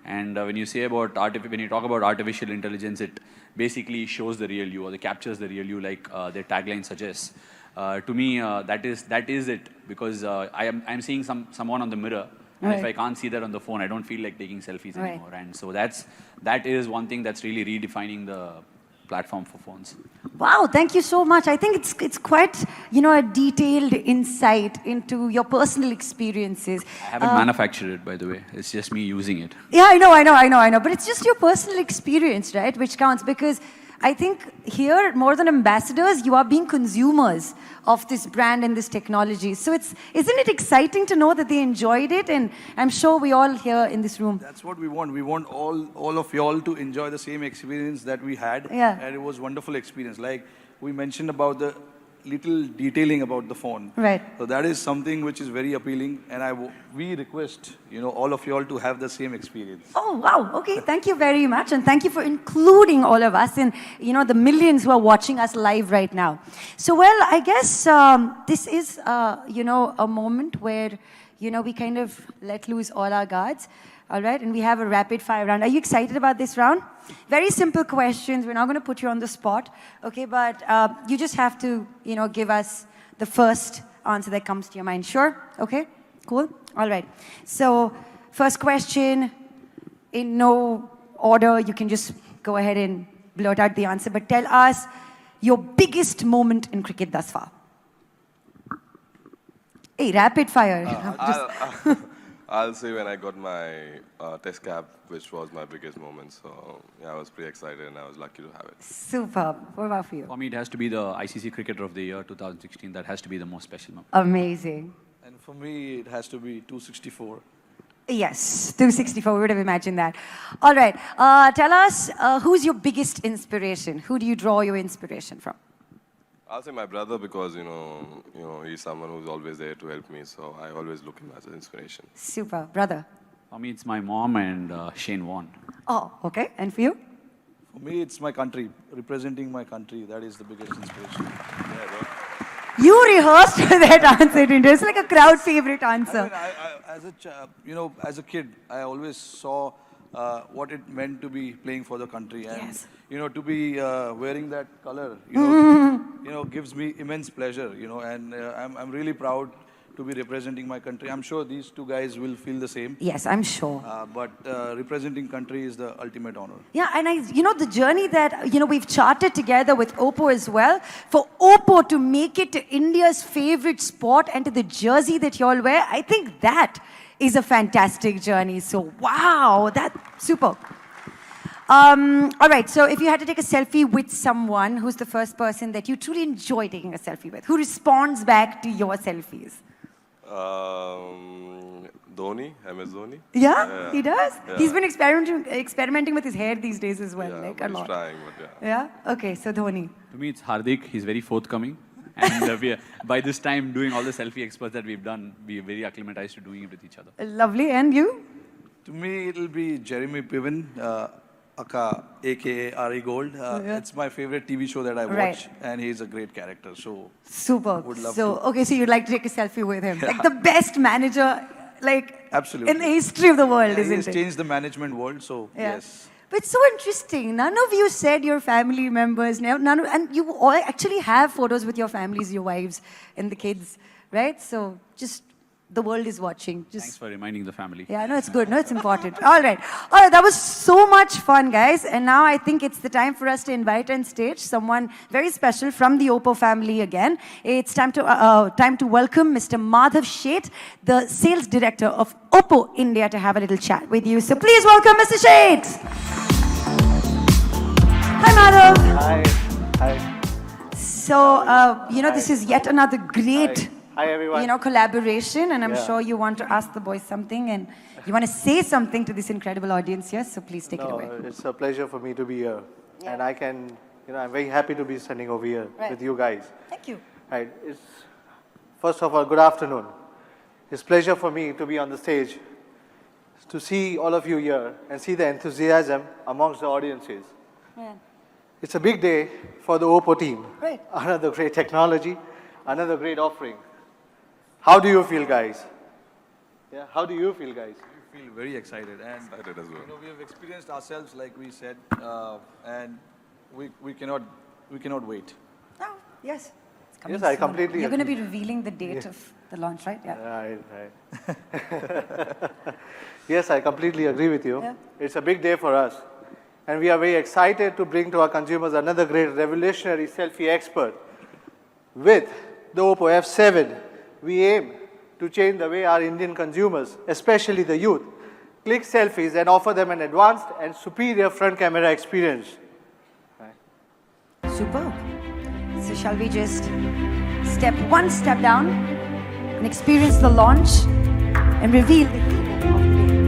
And when you say about when you talk about artificial intelligence, it basically shows the real you, or it captures the real you, like their tagline suggests. To me, that is it, because I'm seeing someone on the mirror, and if I can't see that on the phone, I don't feel like taking selfies anymore. And so that is one thing that's really redefining the platform for phones. Wow, thank you so much. I think it's quite, a detailed insight into your personal experiences. I haven't manufactured it, by the way. It's just me using it. Yeah, I know. But it's just your personal experience, right, which counts, because I think here, more than ambassadors, you are being consumers of this brand and this technology. So isn't it exciting to know that they enjoyed it? And I'm sure we all here in this room. That's what we want. We want all of y'all to enjoy the same experience that we had. Yeah. And it was a wonderful experience. Like we mentioned about the little detailing about the phone. Right. So that is something which is very appealing. And we request, all of y'all to have the same experience. Oh, wow. Okay, thank you very much. And thank you for including all of us and, the millions who are watching us live right now. So, well, I guess this is, a moment where, we kind of let loose all our guards. All right, and we have a rapid fire round. Are you excited about this round? Very simple questions. We're not going to put you on the spot, okay? But you just have to, give us the first answer that comes to your mind. Sure? Okay? Cool? All right. So, first question, in no order, you can just go ahead and blurt out the answer. But tell us your biggest moment in cricket thus far. Hey, rapid fire. I'll say when I got my test cap, which was my biggest moment. So yeah, I was pretty excited and I was lucky to have it. Superb. What about for you? For me, it has to be the ICC Cricketer of the Year 2016. That has to be the most special moment. Amazing. And for me, it has to be 264. Yes, 264. We would have imagined that. All right. Tell us, who's your biggest inspiration? Who do you draw your inspiration from? I'll say my brother because, he's someone who's always there to help me. So I always look him as an inspiration. Super. Brother? For me, it's my mom and Shane Warne. Oh, okay. And for you? For me, it's my country. Representing my country, that is the biggest inspiration. You rehearsed that answer, didn't you? It's like a crowd favorite answer. I mean, as a kid, I always saw what it meant to be playing for the country. And, Yes. to be wearing that color, gives me immense pleasure, and I'm really proud to be representing my country. I'm sure these two guys will feel the same. Yes, I'm sure. But representing country is the ultimate honor. Yeah, and the journey that, we've charted together with Oppo as well, for Oppo to make it to India's favorite sport and to the jersey that you all wear, I think that is a fantastic journey. So, wow, that's super. All right, so if you had to take a selfie with someone, who's the first person that you truly enjoy taking a selfie with? Who responds back to your selfies? Dhoni, MS Dhoni. Yeah, he does? Yeah. He's been experimenting with his hair these days as well. Yeah, like but a he's lot. trying, but yeah. Yeah? Okay, so Dhoni. To me, it's Hardik. He's very forthcoming. And by this time, doing all the selfie experts that we've done, we're very acclimatized to doing it with each other. Lovely. And you? To me, it'll be Jeremy Piven, aka Ari Gold. It's my favorite TV show that I watch, Right. and he's a great character. So Super. Would love So, to. okay, so you'd like to take a selfie with him. Like the best manager, absolutely, in the history of the world, he isn't has it? changed the management world. So Yeah. yes. But it's so interesting. None of you said your family members, and you all actually have photos with your families, your wives, and the kids, right? So just the world is watching. Thanks for reminding the family. Yeah, no, it's good. No, it's important. All right. That was so much fun, guys. And now I think it's the time for us to invite on stage someone very special from the Oppo family again. It's time to welcome Mr. Madhav Sheth, the sales director of Oppo India, to have a little chat with you. So please welcome Mr. Sheth. Hi, Madhav. Hi. Hi. So, this is yet another great, Hi, everyone. collaboration, and I'm Yeah. sure you want to ask the boys something, and you want to say something to this incredible audience here, so please take it away. It's a pleasure for me to be here. And I can, I'm very happy to be standing over here with you guys. Thank you. Right. First of all, good afternoon. It's a pleasure for me to be on the stage, to see all of you here and see the enthusiasm amongst the audiences. Yeah. It's a big day for the Oppo team. Right. Another great technology, another great offering. How do you feel, guys? Yeah, how do you feel, guys? We feel very excited, and Excited as well. we have experienced ourselves, like we said, and we cannot wait. Oh, yes. It's coming Yes, I soon. completely You're going to be agree. revealing the date of the launch, right? Yeah. Right. Yes, I completely agree with you. Yeah. It's a big day for us. And we are very excited to bring to our consumers another great revolutionary selfie expert. With the Oppo F7, we aim to change the way our Indian consumers, especially the youth, click selfies and offer them an advanced and superior front camera experience. Superb. So shall we just step one step down and experience the launch and reveal the hero of the day.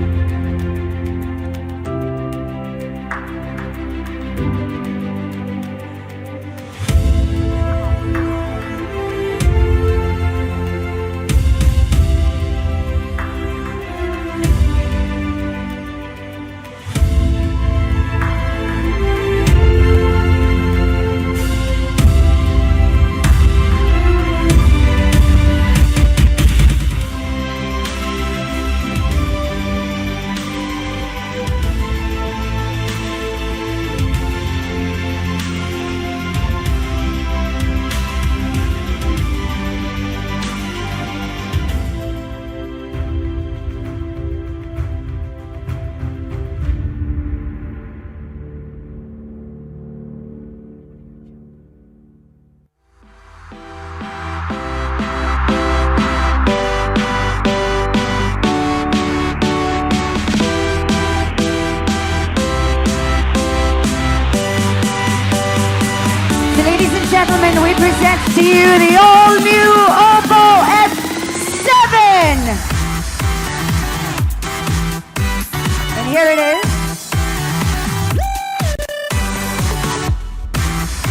Gentlemen, we present to you the all-new Oppo F7! And here it is.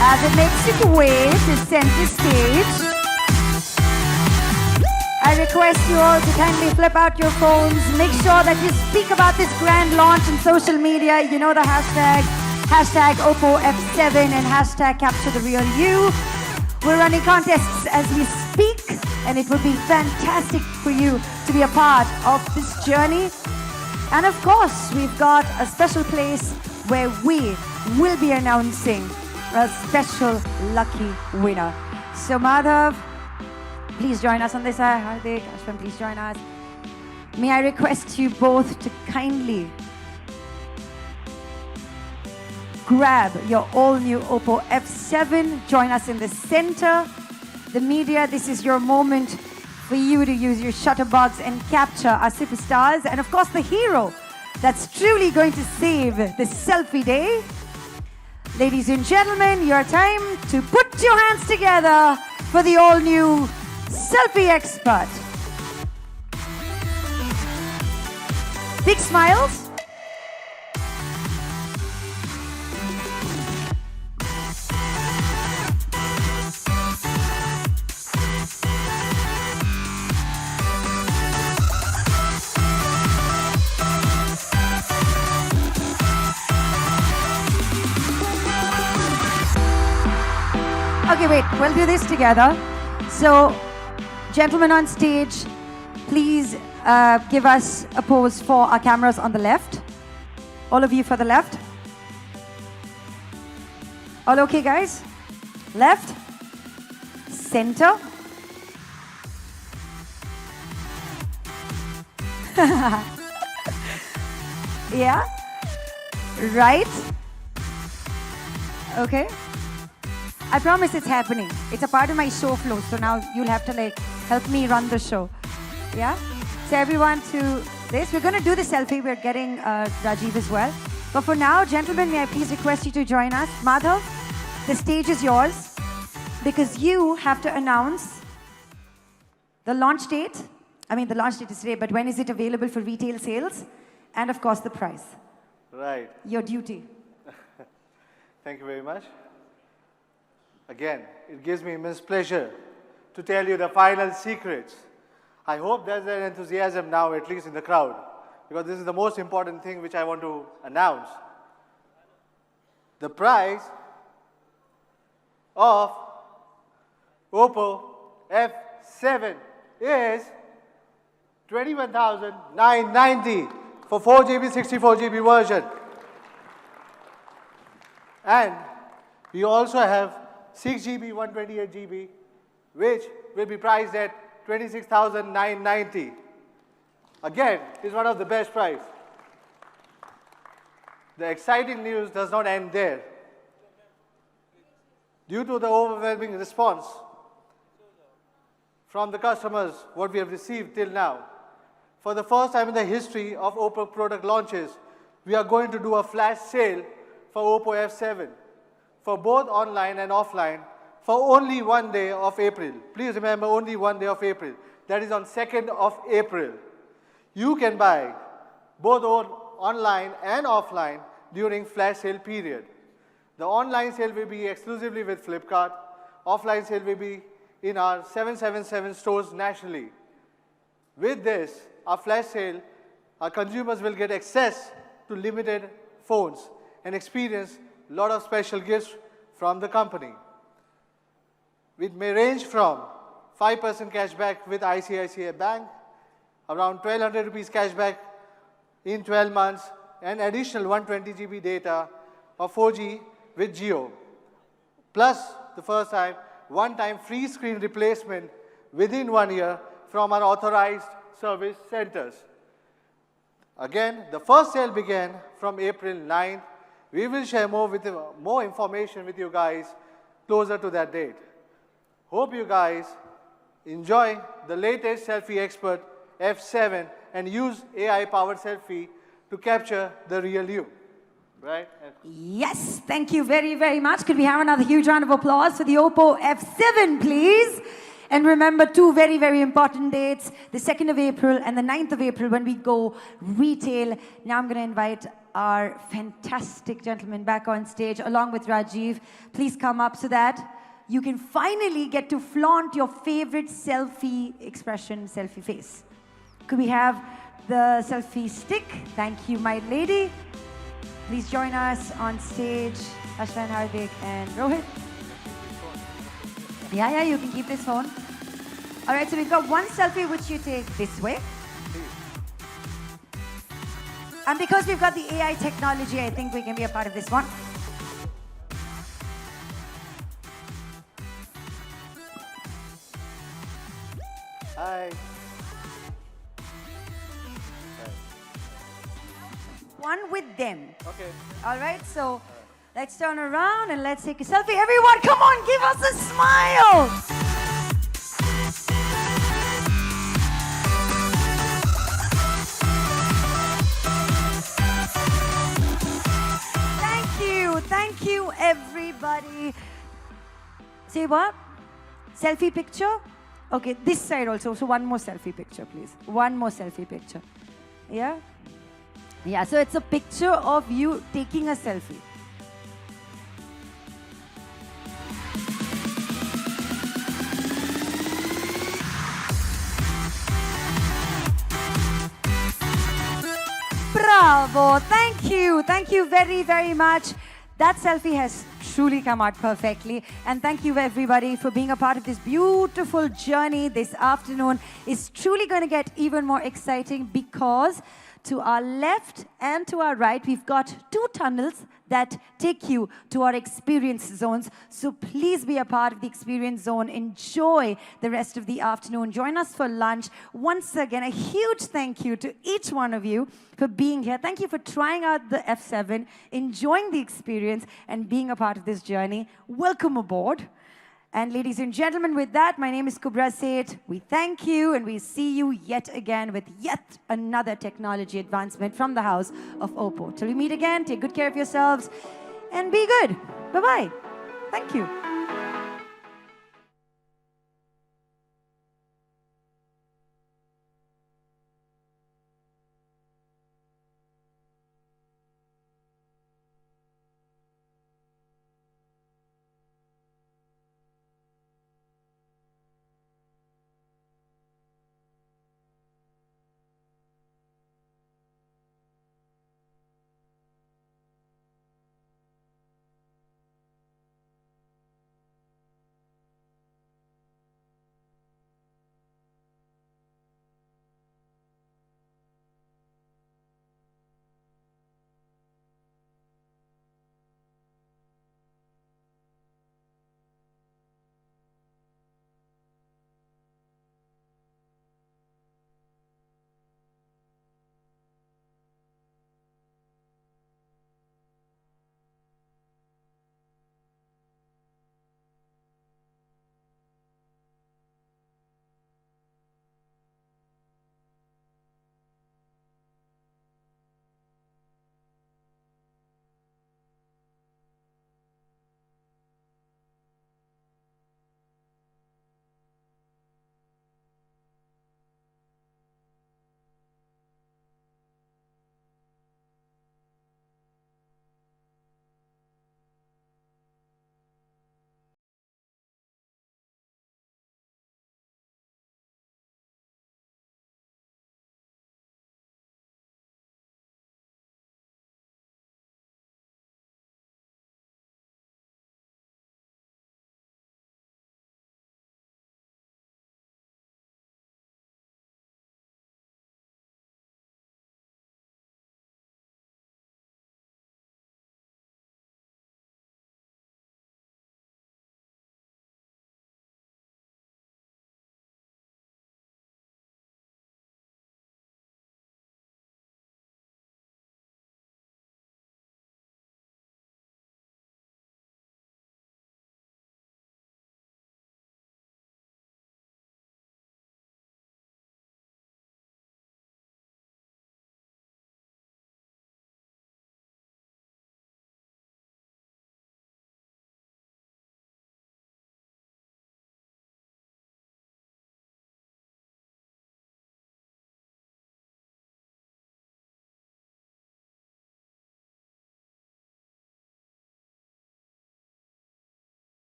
As it makes its way to center stage, I request you all to kindly flip out your phones. Make sure that you speak about this grand launch on social media. You know the hashtag Oppo F7 and hashtag Capturetherealyou. We're running contests as we speak, and it would be fantastic for you to be a part of this journey. And of course, we've got a special place where we will be announcing a special lucky winner. So Madhav, please join us on this side. Hardik, Ashwin, please join us. May I request you both to kindly grab your all-new Oppo F7. Join us in the center. The media, this is your moment for you to use your shutterbugs and capture our superstars. And of course, the hero that's truly going to save the selfie day. Ladies and gentlemen, your time to put your hands together for the all-new selfie expert. Big smiles. Okay, wait, we'll do this together. So, gentlemen on stage, please give us a pose for our cameras on the left. All of you for the left. All okay, guys? Left, center. Yeah, right. Okay. I promise it's happening. It's a part of my show flow, so now you'll have to help me run the show. Yeah? So everyone to this. We're going to do the selfie. We're getting Rajiv as well. But for now, gentlemen, may I please request you to join us. Madhav, the stage is yours because you have to announce the launch date. I mean, the launch date is today, but when is it available for retail sales? And of course, the price. Right. Your duty. Thank you very much. Again, it gives me immense pleasure to tell you the final secrets. I hope there's an enthusiasm now, at least in the crowd, because this is the most important thing which I want to announce. The price of Oppo F7 is 21,990 for 4GB, 64GB version. And we also have 6GB, 128GB, which will be priced at 26,990. Again, it's one of the best price. The exciting news does not end there. Due to the overwhelming response from the customers, what we have received till now, for the first time in the history of Oppo product launches, we are going to do a flash sale for Oppo F7 for both online and offline for only one day of April. Please remember, only one day of April. That is on 2nd of April. You can buy both online and offline during flash sale period. The online sale will be exclusively with Flipkart. Offline sale will be in our 777 stores nationally. With this, our flash sale, our consumers will get access to limited phones and experience a lot of special gifts from the company. It may range from 5% cashback with ICICI Bank, around 1,200 rupees cashback in 12 months, and additional 120GB data or 4G with Jio. Plus, the first time, one-time free screen replacement within 1 year from our authorized service centers. Again, the first sale began from April 9th. We will share more information with you guys closer to that date. Hope you guys enjoy the latest selfie expert F7 and use AI-powered selfie to capture the real you. Right? Yes, thank you very, very much. Could we have another huge round of applause for the Oppo F7, please? And remember two very, very important dates, the 2nd of April and the 9th of April when we go retail. Now I'm going to invite our fantastic gentleman back on stage along with Rajiv. Please come up so that you can finally get to flaunt your favorite selfie expression, selfie face. Could we have the selfie stick? Thank you, my lady. Please join us on stage, Ashwan, Hardik, and Rohit. Yeah, you can keep this phone. All right, so we've got one selfie which you take this way. And because we've got the AI technology, I think we can be a part of this one. Hi. One with them. Okay. All right, so let's turn around and let's take a selfie. Everyone, come on, give us a smile. Thank you, everybody. Say what? Selfie picture? Okay, this side also. So one more selfie picture, please. One more selfie picture. Yeah? Yeah, so it's a picture of you taking a selfie. Bravo! Thank you very, very much. That selfie has truly come out perfectly. And thank you, everybody, for being a part of this beautiful journey this afternoon. It's truly going to get even more exciting because to our left and to our right, we've got two tunnels that take you to our experience zones. So please be a part of the experience zone. Enjoy the rest of the afternoon. Join us for lunch. Once again, a huge thank you to each one of you for being here. Thank you for trying out the F7, enjoying the experience, and being a part of this journey. Welcome aboard. And ladies and gentlemen, with that, my name is Kubra Seth. We thank you, and we see you yet again with yet another technology advancement from the house of Oppo. Till we meet again, take good care of yourselves, and be good. Bye-bye. Thank you.